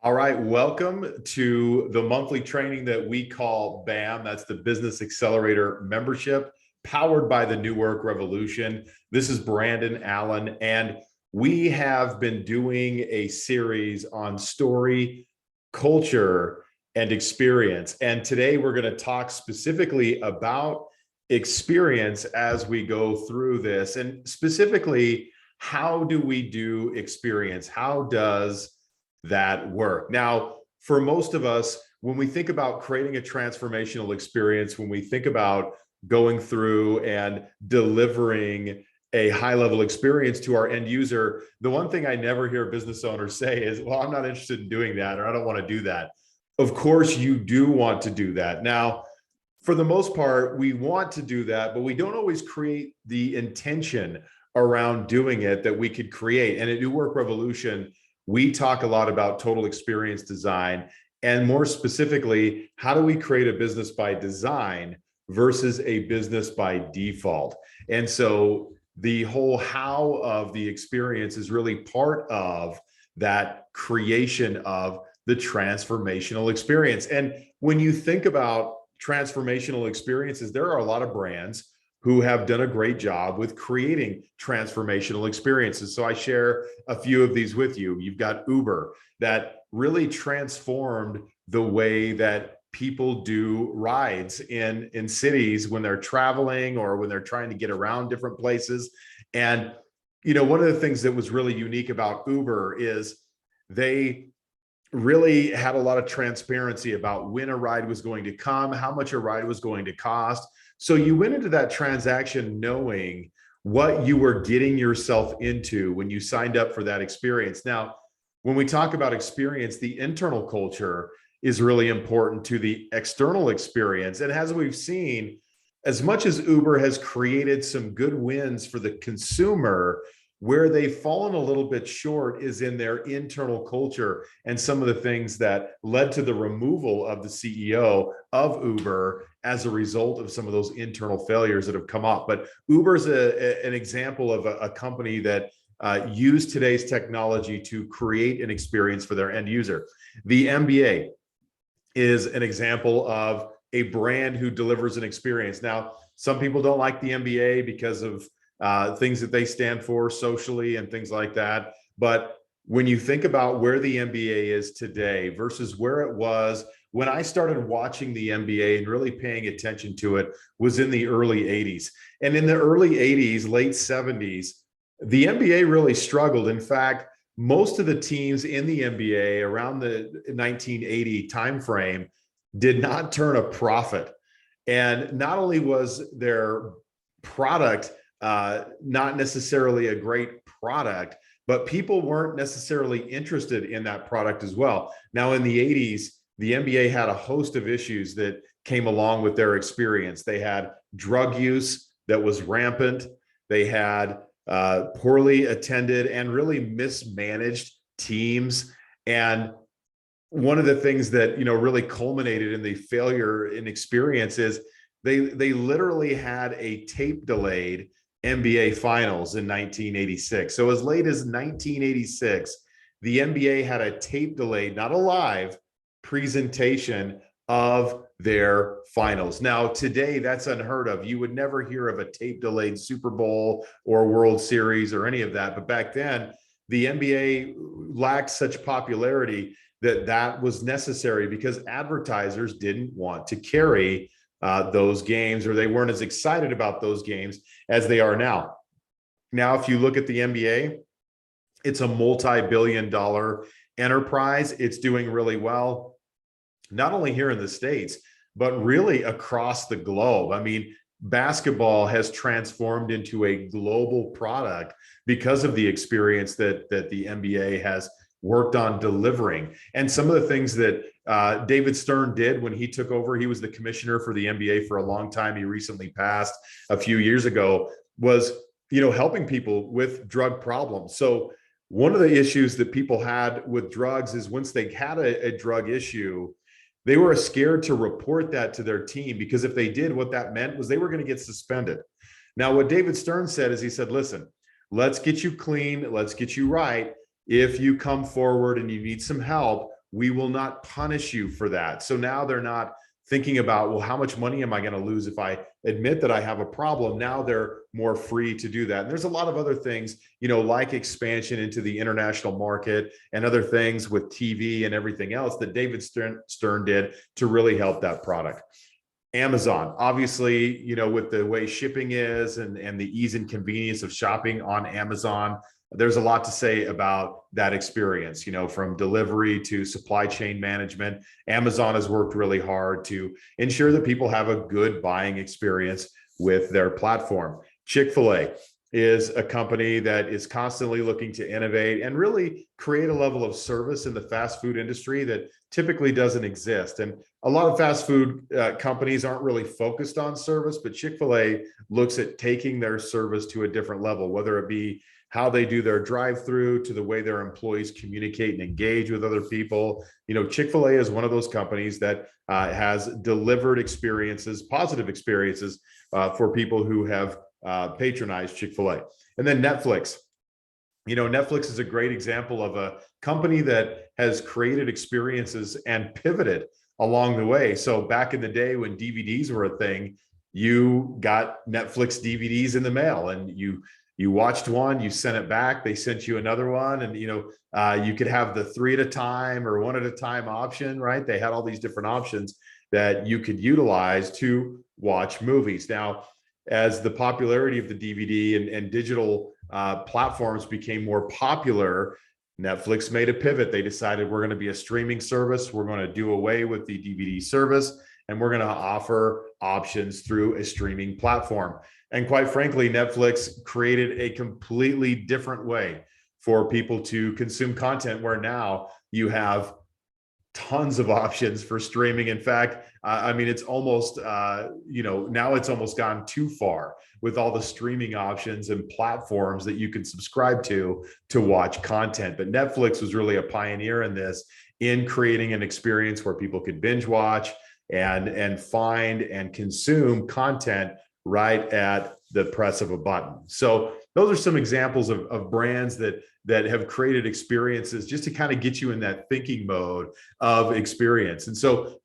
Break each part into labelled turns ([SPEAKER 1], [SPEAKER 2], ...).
[SPEAKER 1] All right, welcome to the monthly training that we call BAM. That's the Business Accelerator membership, powered by the New Work Revolution. This is Brandon Allen, and we have been doing a series on story, culture, and experience. And today we're going to talk specifically about experience as we go through this. And specifically, how do we do experience? How does that work? Now, for most of us, when we think about creating a transformational experience, when we think about going through and delivering a high-level experience to our end user, the one thing I never hear business owners say is, well, I'm not interested in doing that, or I don't want to do that. Of course, you do want to do that. Now, for the most part, we want to do that, but we don't always create the intention around doing it that we could create. And at New Work Revolution, we talk a lot about total experience design, and more specifically, how do we create a business by design versus a business by default? And so the whole how of the experience is really part of that creation of the transformational experience. And when you think about transformational experiences, there are a lot of brands who have done a great job with creating transformational experiences. So I share a few of these with you. You've got Uber, that really transformed the way that people do rides in cities when they're traveling or when they're trying to get around different places. And, one of the things that was really unique about Uber is they really had a lot of transparency about when a ride was going to come, how much a ride was going to cost. So you went into that transaction knowing what you were getting yourself into when you signed up for that experience. Now, when we talk about experience, the internal culture is really important to the external experience. And as we've seen, as much as Uber has created some good wins for the consumer, where they've fallen a little bit short is in their internal culture and some of the things that led to the removal of the CEO of Uber as a result of some of those internal failures that have come up. But Uber is an example of a company that used today's technology to create an experience for their end user. The MBA is an example of a brand who delivers an experience. Now, some people don't like the MBA because of things that they stand for socially and things like that. But when you think about where the MBA is today versus where it was when I started watching the MBA and really paying attention to it was in the early 80s. And in the early 80s, late 70s, the MBA really struggled. In fact, most of the teams in the MBA around the 1980 timeframe did not turn a profit. And not only was their product not necessarily a great product, but people weren't necessarily interested in that product as well. Now, in the 80s, the MBA had a host of issues that came along with their experience. They had drug use that was rampant. They had poorly attended and really mismanaged teams. And one of the things that really culminated in the failure in experience is they literally had a tape delayed NBA finals in 1986. So as late as 1986, the NBA had a tape delayed, not a live presentation of their finals. Now, today, that's unheard of. You would never hear of a tape delayed Super Bowl or World Series or any of that. But back then, the NBA lacked such popularity that was necessary because advertisers didn't want to carry those games, or they weren't as excited about those games as they are now. Now, if you look at the NBA, it's a multi-billion-dollar enterprise. It's doing really well, not only here in the States, but really across the globe. I mean, basketball has transformed into a global product because of the experience that the NBA has worked on delivering. And some of the things that David Stern did when he took over, he was the commissioner for the NBA for a long time. He recently passed a few years ago, was, helping people with drug problems. So one of the issues that people had with drugs is once they had a drug issue, they were scared to report that to their team, because if they did, what that meant was they were going to get suspended. Now, what David Stern said is he said, listen, let's get you clean. Let's get you right. If you come forward and you need some help, we will not punish you for that. So now they're not thinking about, well, how much money am I going to lose if I admit that I have a problem? Now they're more free to do that. And there's a lot of other things, like expansion into the international market and other things with TV and everything else that David Stern did to really help that product. Amazon, obviously, with the way shipping is and the ease and convenience of shopping on Amazon, there's a lot to say about that experience, from delivery to supply chain management. Amazon has worked really hard to ensure that people have a good buying experience with their platform. Chick-fil-A is a company that is constantly looking to innovate and really create a level of service in the fast food industry that typically doesn't exist. And a lot of fast food companies aren't really focused on service, but Chick-fil-A looks at taking their service to a different level, whether it be how they do their drive-through to the way their employees communicate and engage with other people. Chick-fil-A is one of those companies that has delivered experiences, positive experiences for people who have patronized Chick-fil-A. And then Netflix. Netflix is a great example of a company that has created experiences and pivoted along the way. So back in the day when DVDs were a thing, you got Netflix DVDs in the mail and you watched one, you sent it back, they sent you another one. And, you could have the 3 at a time or 1 at a time option, right? They had all these different options that you could utilize to watch movies. Now, as the popularity of the DVD and digital platforms became more popular, Netflix made a pivot. They decided we're going to be a streaming service. We're going to do away with the DVD service, and we're going to offer options through a streaming platform. And quite frankly, Netflix created a completely different way for people to consume content, where now you have tons of options for streaming. In fact, it's almost, now it's almost gone too far with all the streaming options and platforms that you can subscribe to watch content. But Netflix was really a pioneer in this, in creating an experience where people could binge watch and find and consume content right at the press of a button. So those are some examples of brands that have created experiences just to kind of get you in that thinking mode of experience. And so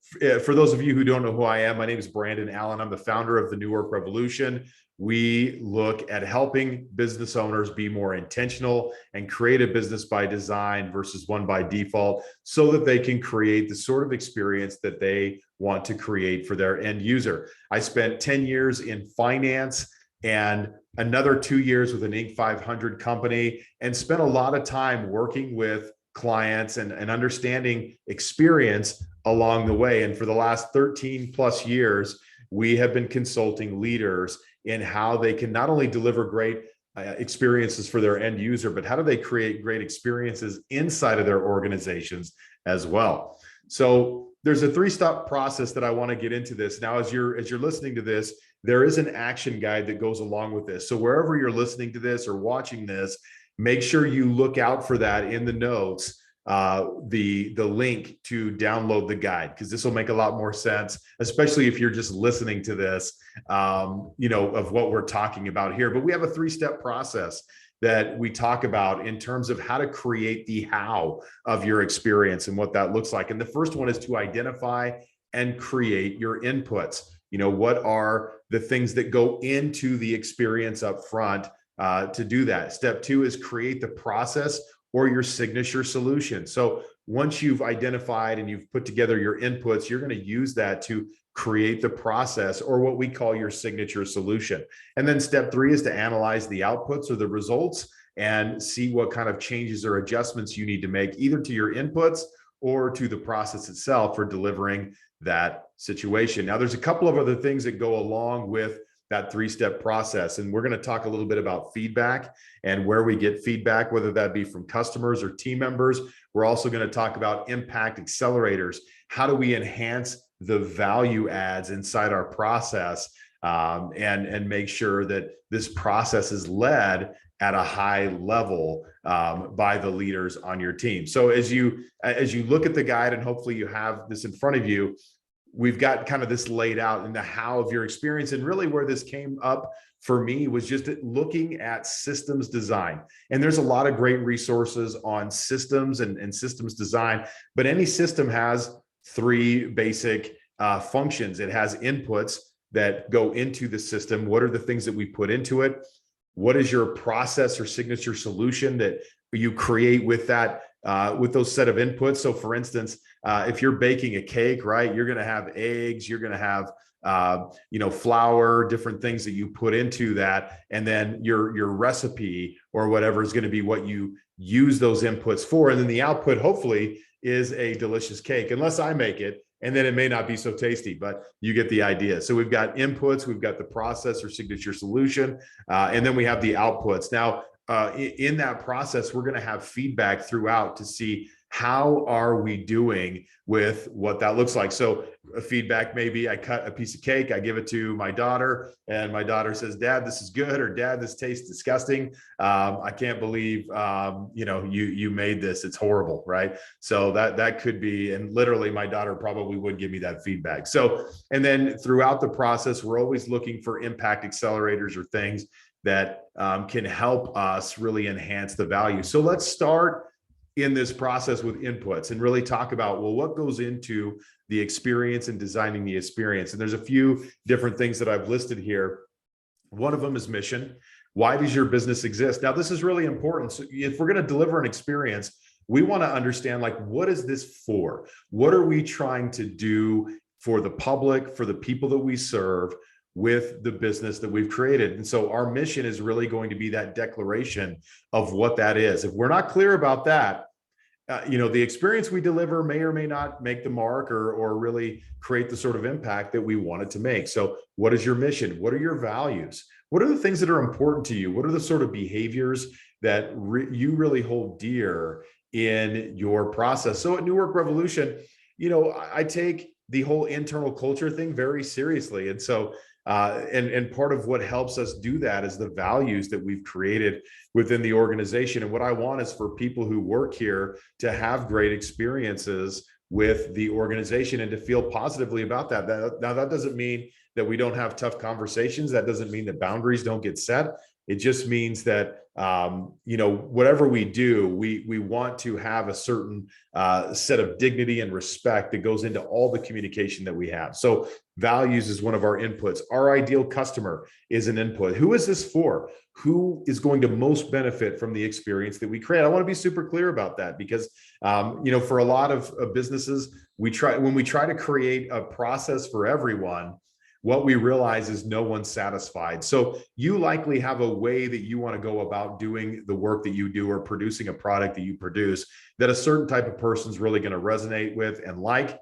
[SPEAKER 1] for those of you who don't know who I am, my name is Brandon Allen. I'm the founder of the New Work Revolution. We look at helping business owners be more intentional and create a business by design versus one by default, so that they can create the sort of experience that they want to create for their end user. I spent 10 years in finance and another 2 years with an Inc. 500 company, and spent a lot of time working with clients and understanding experience along the way. And for the last 13 plus years, we have been consulting leaders in how they can not only deliver great experiences for their end user, but how do they create great experiences inside of their organizations as well. So there's a 3-step process that I want to get into this. Now, as you're listening to this, there is an action guide that goes along with this. So wherever you're listening to this or watching this, make sure you look out for that in the notes, the link to download the guide, because this will make a lot more sense, especially if you're just listening to this, of what we're talking about here. But we have a 3-step process that we talk about in terms of how to create the how of your experience and what that looks like. And the first one is to identify and create your inputs. What are the things that go into the experience up front to do that? Step 2 is create the process or your signature solution. So once you've identified and you've put together your inputs, you're going to use that to create the process, or what we call your signature solution. And then step 3 is to analyze the outputs or the results and see what kind of changes or adjustments you need to make, either to your inputs or to the process itself for delivering that situation. Now, there's a couple of other things that go along with that 3-step process. And we're going to talk a little bit about feedback and where we get feedback, whether that be from customers or team members. We're also going to talk about impact accelerators. How do we enhance the value adds inside our process and make sure that this process is led at a high level by the leaders on your team. So as you look at the guide, and hopefully you have this in front of you, we've got kind of this laid out in the how of your experience, and really where this came up for me was just looking at systems design. And there's a lot of great resources on systems and systems design, but any system has three basic functions. It has inputs that go into the system. What are the things that we put into it? What is your process or signature solution that you create with that, with those set of inputs? So for instance, if you're baking a cake, right, you're going to have eggs, you're going to have flour, different things that you put into that, and then your recipe or whatever is going to be what you use those inputs for, and then the output hopefully is a delicious cake, unless I make it, and then it may not be so tasty, but you get the idea. So we've got inputs, we've got the process or signature solution, and then we have the outputs. Now, in that process, we're going to have feedback throughout to see how are we doing with what that looks like. So a feedback, maybe I cut a piece of cake, I give it to my daughter, and my daughter says, "Dad, this is good," or "Dad, this tastes disgusting. I can't believe you made this. It's horrible," right? So that could be, and literally my daughter probably would give me that feedback. So, and then throughout the process, we're always looking for impact accelerators or things that can help us really enhance the value. So let's start in this process with inputs and really talk about, well, what goes into the experience and designing the experience. And there's a few different things that I've listed here. One of them is mission. Why does your business exist? Now, this is really important. So if we're going to deliver an experience, we want to understand, like, what is this for? What are we trying to do for the public, for the people that we serve, with the business that we've created? And so our mission is really going to be that declaration of what that is. If we're not clear about that, the experience we deliver may or may not make the mark or really create the sort of impact that we want it to make. So what is your mission? What are your values? What are the things that are important to you? What are the sort of behaviors that you really hold dear in your process? So at New Work Revolution, I take the whole internal culture thing very seriously. And so and part of what helps us do that is the values that we've created within the organization. And what I want is for people who work here to have great experiences with the organization and to feel positively about that. Now, that doesn't mean that we don't have tough conversations. That doesn't mean that boundaries don't get set. It just means that whatever we do, we want to have a certain set of dignity and respect that goes into all the communication that we have. So values is one of our inputs. Our ideal customer is an input. Who is this for? Who is going to most benefit from the experience that we create? I want to be super clear about that because for a lot of businesses, when we try to create a process for everyone, what we realize is no one's satisfied. So you likely have a way that you want to go about doing the work that you do or producing a product that you produce that a certain type of person is really going to resonate with and like.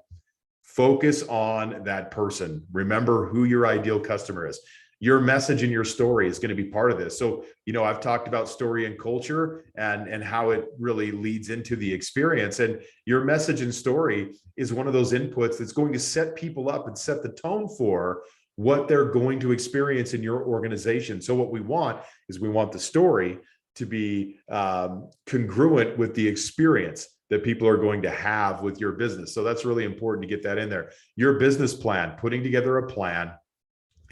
[SPEAKER 1] Focus on that person. Remember who your ideal customer is. Your message and your story is going to be part of this. So, I've talked about story and culture and how it really leads into the experience. And your message and story is one of those inputs that's going to set people up and set the tone for what they're going to experience in your organization. So what we want is the story to be congruent with the experience that people are going to have with your business. So that's really important to get that in there. Your business plan, putting together a plan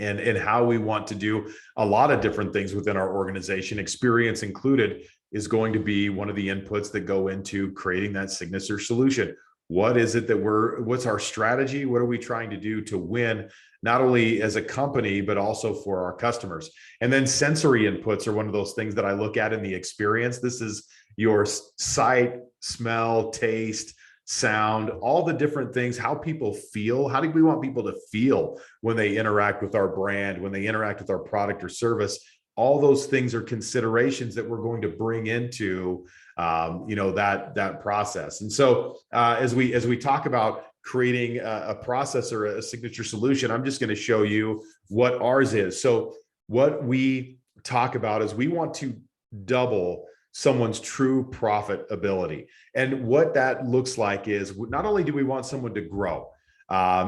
[SPEAKER 1] and how we want to do a lot of different things within our organization, experience included, is going to be one of the inputs that go into creating that signature solution. What is it what's our strategy? What are we trying to do to win, not only as a company, but also for our customers? And then sensory inputs are one of those things that I look at in the experience. This is your sight, smell, taste, sound, all the different things, how people feel. How do we want people to feel when they interact with our brand, when they interact with our product or service? All those things are considerations that we're going to bring into that process. And so as we talk about creating a process or a signature solution, I'm just going to show you what ours is. So what we talk about is we want to double someone's true profitability. And what that looks like is not only do we want someone to grow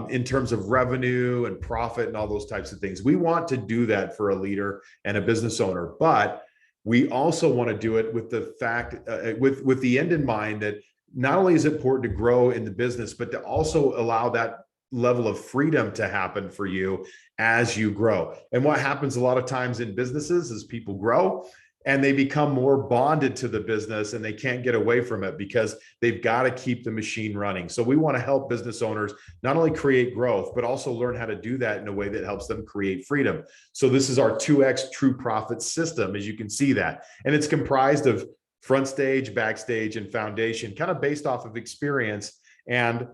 [SPEAKER 1] in terms of revenue and profit and all those types of things, we want to do that for a leader and a business owner, but we also want to do it with the fact, with the end in mind that not only is it important to grow in the business, but to also allow that level of freedom to happen for you as you grow. And what happens a lot of times in businesses is people grow and they become more bonded to the business and they can't get away from it because they've got to keep the machine running. So we want to help business owners not only create growth, but also learn how to do that in a way that helps them create freedom. So this is our 2X True Profit system, as you can see that. And it's comprised of front stage, backstage, and foundation, kind of based off of experience and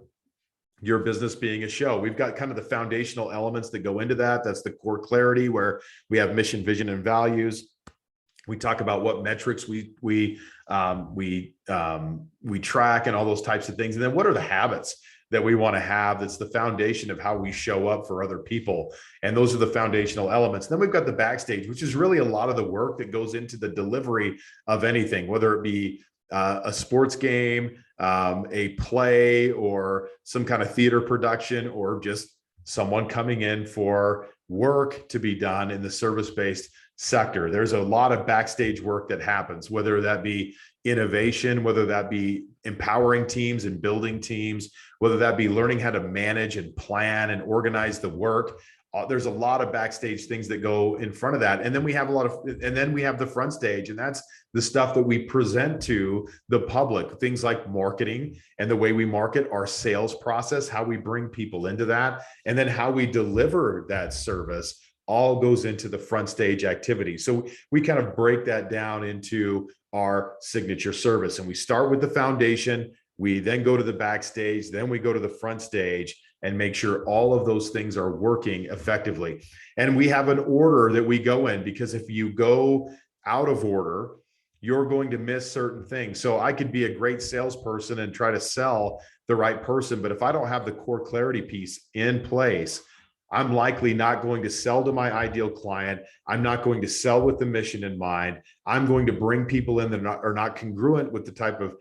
[SPEAKER 1] your business being a show. We've got kind of the foundational elements that go into that. That's the core clarity, where we have mission, vision, and values. We talk about what metrics we track and all those types of things. And then what are the habits that we want to have? That's the foundation of how we show up for other people. And those are the foundational elements. Then we've got the backstage, which is really a lot of the work that goes into the delivery of anything, whether it be a sports game, a play, or some kind of theater production, or just someone coming in for work to be done in the service-based sector. There's a lot of backstage work that happens, whether that be innovation, whether that be empowering teams and building teams, whether that be learning how to manage and plan and organize the work. There's a lot of backstage things that go in front of that. And then we have the front stage, and that's the stuff that we present to the public, things like marketing and the way we market, our sales process, how we bring people into that, and then how we deliver that service all goes into the front stage activity. So we kind of break that down into our signature service, and we start with the foundation. We then go to the backstage, then we go to the front stage and make sure all of those things are working effectively. And we have an order that we go in, because if you go out of order, you're going to miss certain things. So I could be a great salesperson and try to sell the right person, but if I don't have the core clarity piece in place, I'm likely not going to sell to my ideal client. I'm not going to sell with the mission in mind. I'm going to bring people in that are not congruent with the type of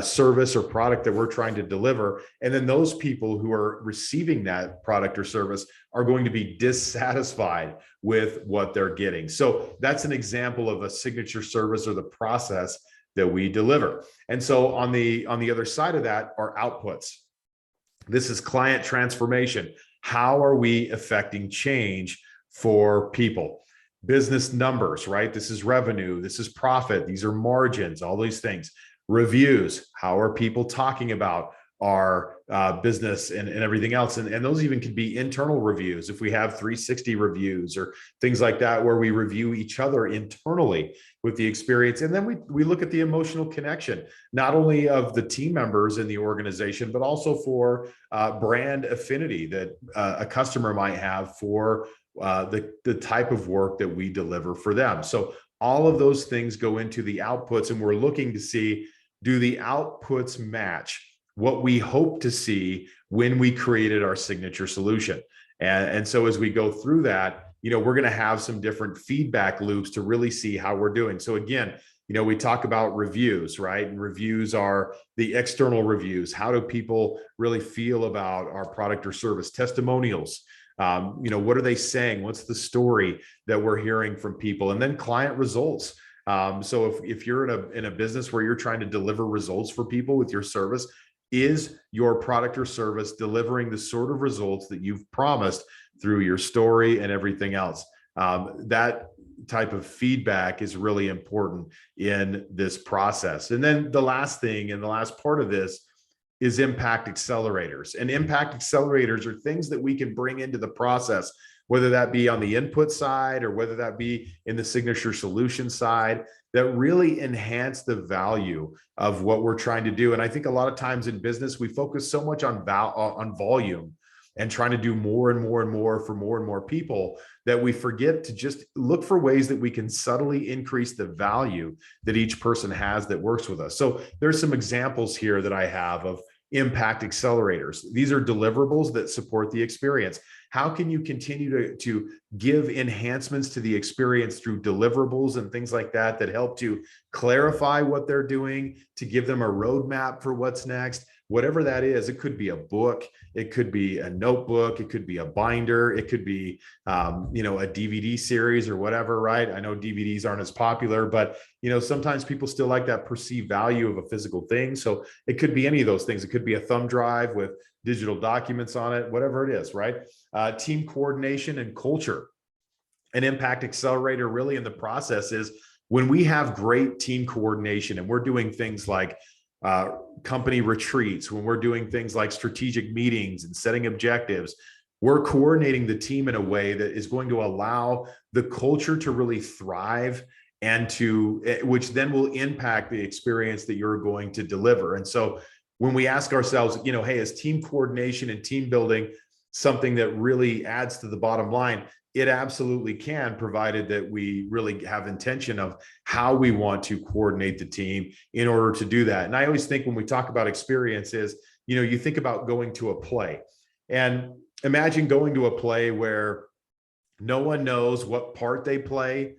[SPEAKER 1] service or product that we're trying to deliver. And then those people who are receiving that product or service are going to be dissatisfied with what they're getting. So that's an example of a signature service or the process that we deliver. And so on the other side of that are outputs. This is client transformation. How are we affecting change for people? Business numbers, right? This is revenue. This is profit. These are margins, all these things. Reviews. How are people talking about our business and everything else? And those even could be internal reviews. If we have 360 reviews or things like that, where we review each other internally with the experience. And then we look at the emotional connection, not only of the team members in the organization, but also for brand affinity that a customer might have for the type of work that we deliver for them. So all of those things go into the outputs, and we're looking to see, do the outputs match what we hope to see when we created our signature solution? And so as we go through that, we're going to have some different feedback loops to really see how we're doing. So again, we talk about reviews, right? And reviews are the external reviews. How do people really feel about our product or service? Testimonials. What are they saying? What's the story that we're hearing from people? And then client results. So if you're in a business where you're trying to deliver results for people with your service, is your product or service delivering the sort of results that you've promised through your story and everything else? That type of feedback is really important in this process. And then the last thing, and the last part of this, is impact accelerators. And impact accelerators are things that we can bring into the process, whether that be on the input side or whether that be in the signature solution side, that really enhance the value of what we're trying to do. And I think a lot of times in business, we focus so much on volume and trying to do more and more and more for more and more people, that we forget to just look for ways that we can subtly increase the value that each person has that works with us. So there's some examples here that I have of impact accelerators. These are deliverables that support the experience. How can you continue to give enhancements to the experience through deliverables and things like that help to clarify what they're doing, to give them a roadmap for what's next? Whatever that is, it could be a book, it could be a notebook, it could be a binder, it could be, a DVD series or whatever, right? I know DVDs aren't as popular, but, sometimes people still like that perceived value of a physical thing. So it could be any of those things. It could be a thumb drive with digital documents on it, whatever it is, right? Team coordination and culture. An impact accelerator really in the process is when we have great team coordination and we're doing things like company retreats, when we're doing things like strategic meetings and setting objectives, we're coordinating the team in a way that is going to allow the culture to really thrive and which then will impact the experience that you're going to deliver. And so when we ask ourselves, hey, is team coordination and team building something that really adds to the bottom line? It absolutely can, provided that we really have intention of how we want to coordinate the team in order to do that. And I always think when we talk about experiences, you think about going to a play, and imagine going to a play where no one knows what part they play,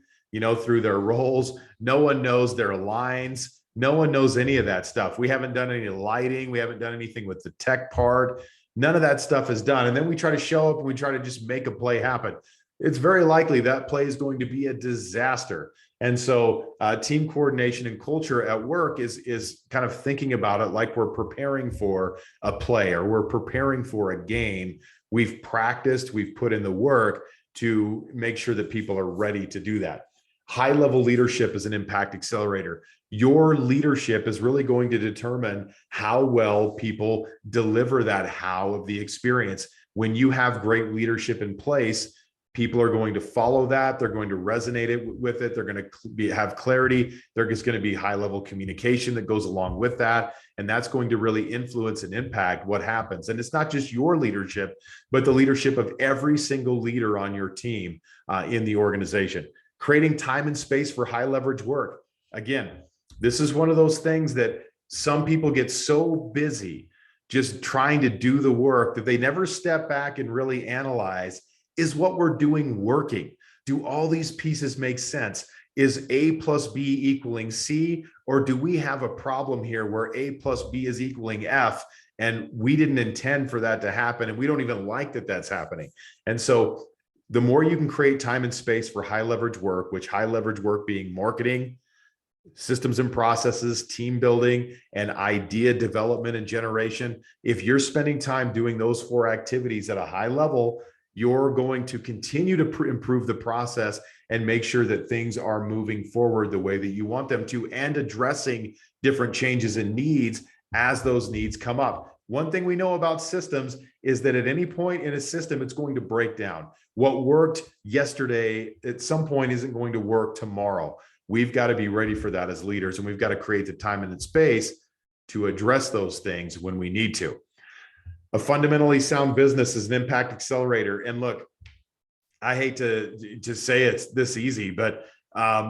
[SPEAKER 1] through their roles. No one knows their lines. No one knows any of that stuff. We haven't done any lighting. We haven't done anything with the tech part. None of that stuff is done. And then we try to show up and we try to just make a play happen. It's very likely that play is going to be a disaster. And so team coordination and culture at work is kind of thinking about it like we're preparing for a play or we're preparing for a game. We've practiced, we've put in the work to make sure that people are ready to do that. High-level leadership is an impact accelerator. Your leadership is really going to determine how well people deliver that how of the experience. When you have great leadership in place, people are going to follow that. They're going to resonate with it. They're going to have clarity. There's going to be high-level communication that goes along with that. And that's going to really influence and impact what happens. And it's not just your leadership, but the leadership of every single leader on your team in the organization. Creating time and space for high leverage work. Again, this is one of those things that some people get so busy just trying to do the work that they never step back and really analyze, is what we're doing working? Do all these pieces make sense? Is A plus B equaling C? Or do we have a problem here where A plus B is equaling F and we didn't intend for that to happen and we don't even like that that's happening? And so the more you can create time and space for high leverage work, which high leverage work being marketing, systems and processes, team building, and idea development and generation. If you're spending time doing those 4 activities at a high level, you're going to continue to improve the process and make sure that things are moving forward the way that you want them to, and addressing different changes and needs as those needs come up. One thing we know about systems is that at any point in a system, it's going to break down. What worked yesterday at some point isn't going to work tomorrow. We've got to be ready for that as leaders, and we've got to create the time and the space to address those things when we need to. A fundamentally sound business is an impact accelerator. And look, I hate to say it's this easy, but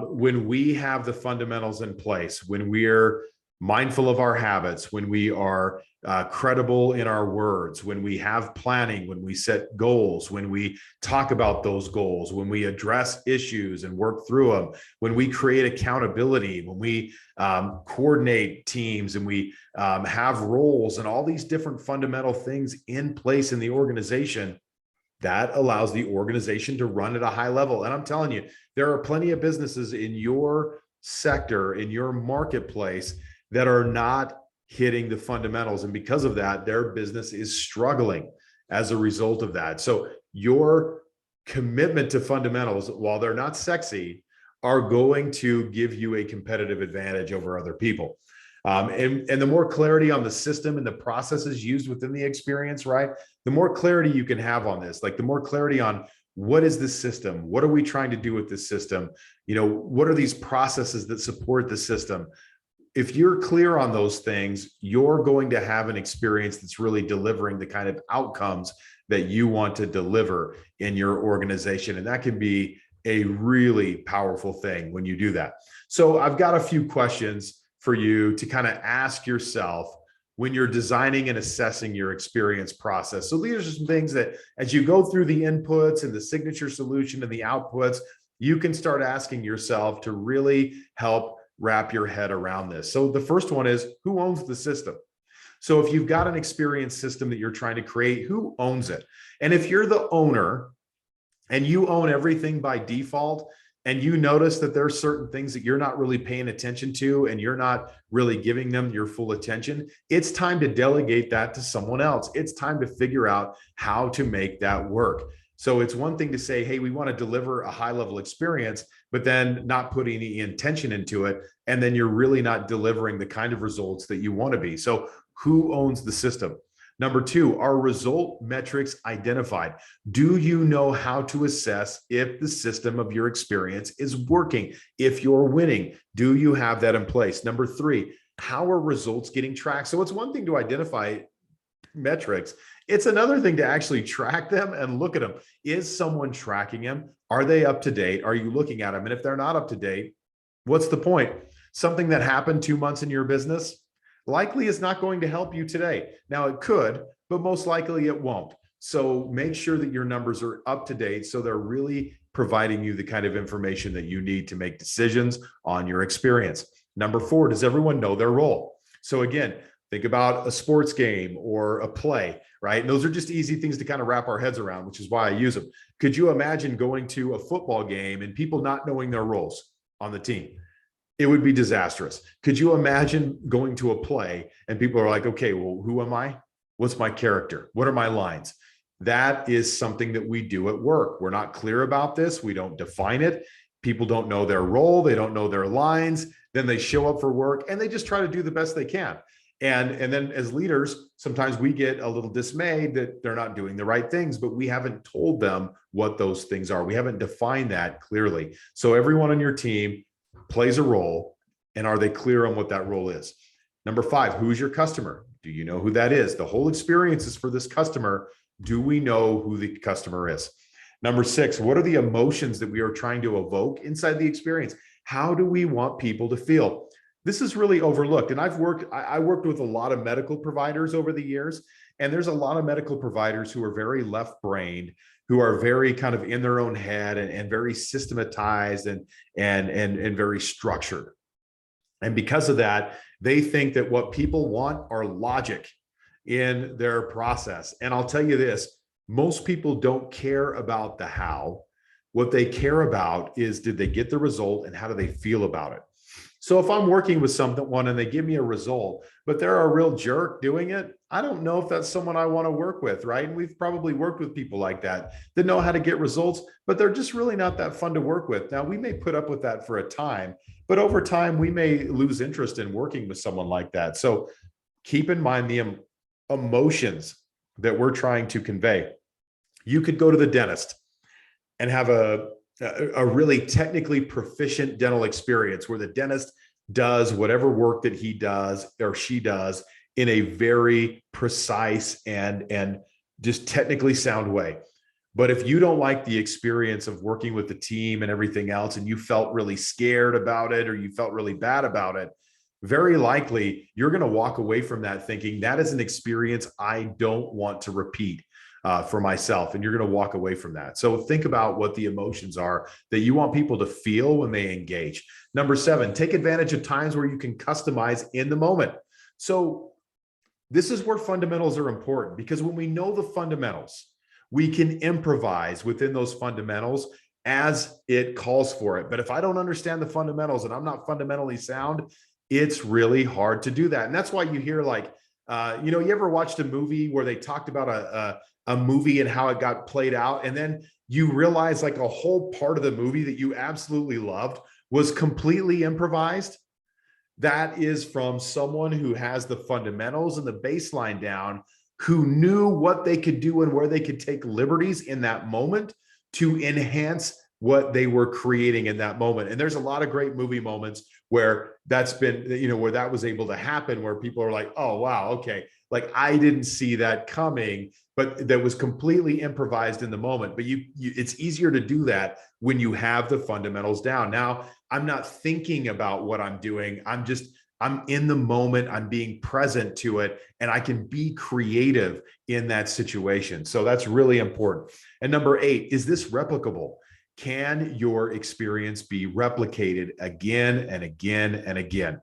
[SPEAKER 1] when we have the fundamentals in place, when we're mindful of our habits, when we are credible in our words, when we have planning, when we set goals, when we talk about those goals, when we address issues and work through them, when we create accountability, when we coordinate teams and we have roles and all these different fundamental things in place in the organization, that allows the organization to run at a high level. And I'm telling you, there are plenty of businesses in your sector, in your marketplace, that are not hitting the fundamentals. And because of that, their business is struggling as a result of that. So your commitment to fundamentals, while they're not sexy, are going to give you a competitive advantage over other people. And the more clarity on the system and the processes used within the experience, right? The more clarity you can have on this, like the more clarity on what is this system? What are we trying to do with this system? What are these processes that support the system? If you're clear on those things, you're going to have an experience that's really delivering the kind of outcomes that you want to deliver in your organization. And that can be a really powerful thing when you do that. So I've got a few questions for you to kind of ask yourself when you're designing and assessing your experience process. So these are some things that as you go through the inputs and the signature solution and the outputs, you can start asking yourself to really help wrap your head around this. So the first one is, who owns the system? So if you've got an experience system that you're trying to create, who owns it? And if you're the owner and you own everything by default, and you notice that there are certain things that you're not really paying attention to and you're not really giving them your full attention, it's time to delegate that to someone else. It's time to figure out how to make that work. So it's one thing to say, hey, we want to deliver a high level experience, but then not putting any intention into it. And then you're really not delivering the kind of results that you want to be. So who owns the system? Number two, are result metrics identified? Do you know how to assess if the system of your experience is working? If you're winning, do you have that in place? Number three, how are results getting tracked? So it's one thing to identify metrics. It's another thing to actually track them and look at them. Is someone tracking them? Are they up to date? Are you looking at them? And if they're not up to date, what's the point? Something that happened 2 months in your business likely is not going to help you today. Now it could, but most likely it won't. So make sure that your numbers are up to date so they're really providing you the kind of information that you need to make decisions on your experience. Number four, does everyone know their role? So again, think about a sports game or a play, right? And those are just easy things to kind of wrap our heads around, which is why I use them. Could you imagine going to a football game and people not knowing their roles on the team? It would be disastrous. Could you imagine going to a play and people are like, okay, well, who am I? What's my character? What are my lines? That is something that we do at work. We're not clear about this. We don't define it. People don't know their role. They don't know their lines. Then they show up for work and they just try to do the best they can. And then as leaders, sometimes we get a little dismayed that they're not doing the right things, but we haven't told them what those things are. We haven't defined that clearly. So everyone on your team plays a role, and are they clear on what that role is? Number five, who's your customer? Do you know who that is? The whole experience is for this customer. Do we know who the customer is? Number six, what are the emotions that we are trying to evoke inside the experience? How do we want people to feel? This is really overlooked. And I worked with a lot of medical providers over the years, and there's a lot of medical providers who are very left-brained, who are very kind of in their own head and very systematized and very structured. And because of that, they think that what people want are logic in their process. And I'll tell you this, most people don't care about the how. What they care about is, did they get the result and how do they feel about it? So if I'm working with someone and they give me a result, but they're a real jerk doing it, I don't know if that's someone I want to work with, right? And we've probably worked with people like that know how to get results, but they're just really not that fun to work with. Now, we may put up with that for a time, but over time, we may lose interest in working with someone like that. So keep in mind the emotions that we're trying to convey. You could go to the dentist and have a really technically proficient dental experience where the dentist does whatever work that he does or she does in a very precise and just technically sound way. But if you don't like the experience of working with the team and everything else, and you felt really scared about it or you felt really bad about it, very likely you're going to walk away from that thinking that is an experience I don't want to repeat for myself, and you're going to walk away from that. So think about what the emotions are that you want people to feel when they engage. Number seven, take advantage of times where you can customize in the moment. So this is where fundamentals are important, because when we know the fundamentals, we can improvise within those fundamentals as it calls for it. But if I don't understand the fundamentals and I'm not fundamentally sound, it's really hard to do that. And that's why you hear like, you ever watched a movie where they talked about a movie and how it got played out, and then you realize like a whole part of the movie that you absolutely loved was completely improvised? That is from someone who has the fundamentals and the baseline down, who knew what they could do and where they could take liberties in that moment to enhance what they were creating in that moment. And there's a lot of great movie moments where that's been, where that was able to happen, where people are like, oh, wow, okay. Like I didn't see that coming, but that was completely improvised in the moment. But it's easier to do that when you have the fundamentals down. Now, I'm not thinking about what I'm doing. I'm in the moment, I'm being present to it, and I can be creative in that situation. So that's really important. And number 8, is this replicable? Can your experience be replicated again and again and again?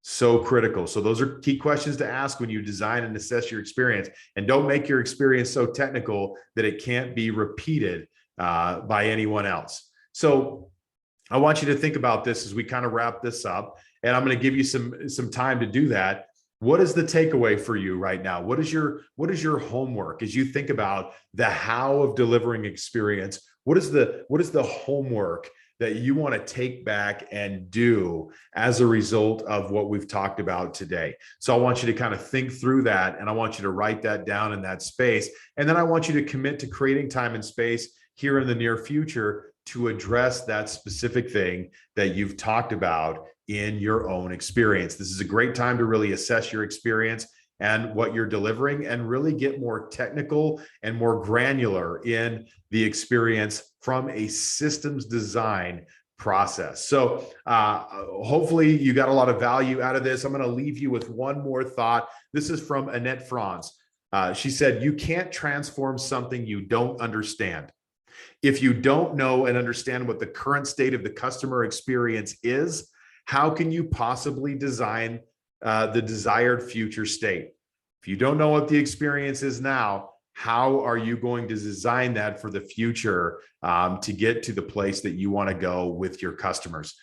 [SPEAKER 1] So critical. So those are key questions to ask when you design and assess your experience. And don't make your experience so technical that it can't be repeated by anyone else. So I want you to think about this as we kind of wrap this up, and I'm going to give you some time to do that. What is the takeaway for you right now? What is your homework as you think about the how of delivering experience? What is the homework that you want to take back and do as a result of what we've talked about today? So I want you to kind of think through that, and I want you to write that down in that space. And then I want you to commit to creating time and space here in the near future to address that specific thing that you've talked about in your own experience. This is a great time to really assess your experience and what you're delivering, and really get more technical and more granular in the experience from a systems design process. So hopefully you got a lot of value out of this. I'm going to leave you with one more thought. This is from Annette Franz. She said, "You can't transform something you don't understand. If you don't know and understand what the current state of the customer experience is, how can you possibly design the desired future state? If you don't know what the experience is now, how are you going to design that for the future to get to the place that you want to go with your customers?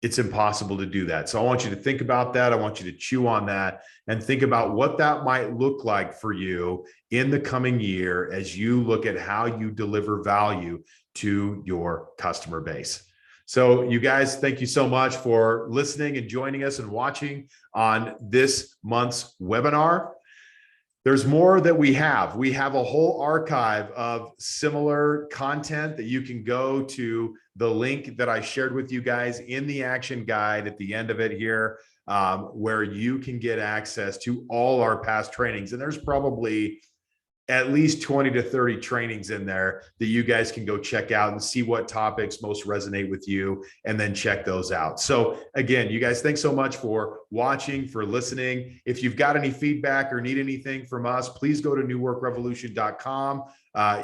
[SPEAKER 1] It's impossible to do that. So I want you to think about that. I want you to chew on that and think about what that might look like for you in the coming year as you look at how you deliver value to your customer base. So you guys, thank you so much for listening and joining us and watching on this month's webinar. There's more that we have. We have a whole archive of similar content that you can go to the link that I shared with you guys in the action guide at the end of it here, where you can get access to all our past trainings. And there's probably at least 20 to 30 trainings in there that you guys can go check out and see what topics most resonate with you, and then check those out. So again, you guys, thanks so much for watching, for listening. If you've got any feedback or need anything from us, please go to newworkrevolution.com.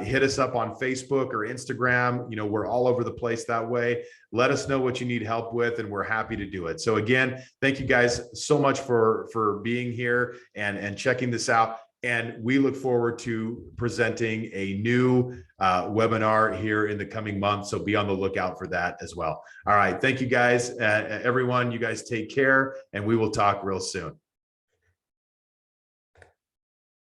[SPEAKER 1] Hit us up on Facebook or Instagram. You know, we're all over the place that way. Let us know what you need help with, and we're happy to do it. So again, thank you guys so much for being here and checking this out. And we look forward to presenting a new webinar here in the coming months. So be on the lookout for that as well. All right. Thank you guys, everyone. You guys take care, and we will talk real soon.